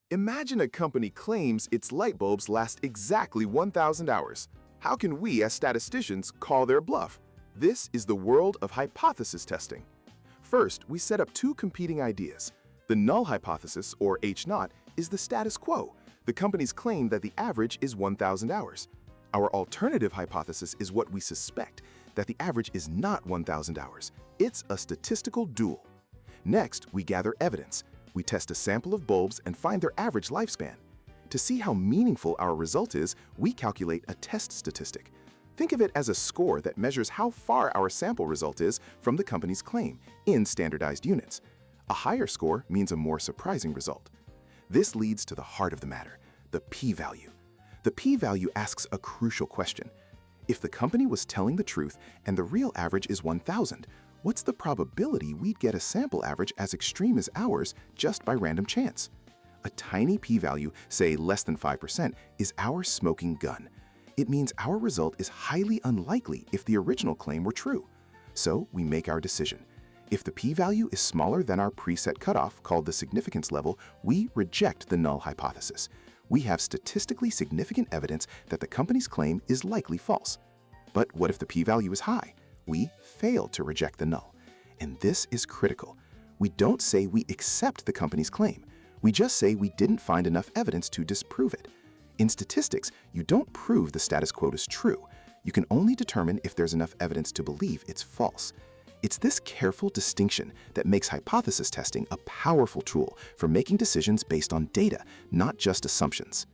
Imagine a company claims its light bulbs last exactly 1,000 hours. How can we, as statisticians, call their bluff? This is the world of hypothesis testing. First, we set up two competing ideas. The null hypothesis, or H0, is the status quo. The company's claim that the average is 1,000 hours. Our alternative hypothesis is what we suspect, that the average is not 1,000 hours. It's a statistical duel. Next, we gather evidence. We test a sample of bulbs and find their average lifespan. To see how meaningful our result is, we calculate a test statistic. Think of it as a score that measures how far our sample result is from the company's claim in standardized units. A higher score means a more surprising result. This leads to the heart of the matter, the p-value. The p-value asks a crucial question. If the company was telling the truth and the real average is 1,000, what's the probability we'd get a sample average as extreme as ours just by random chance? A tiny p-value, say less than 5%, is our smoking gun. It means our result is highly unlikely if the original claim were true. So we make our decision. If the p-value is smaller than our preset cutoff, called the significance level, we reject the null hypothesis. We have statistically significant evidence that the company's claim is likely false. But what if the p-value is high? We fail to reject the null. And this is critical. We don't say we accept the company's claim. We just say we didn't find enough evidence to disprove it. In statistics, you don't prove the status quo is true. You can only determine if there's enough evidence to believe it's false. It's this careful distinction that makes hypothesis testing a powerful tool for making decisions based on data, not just assumptions.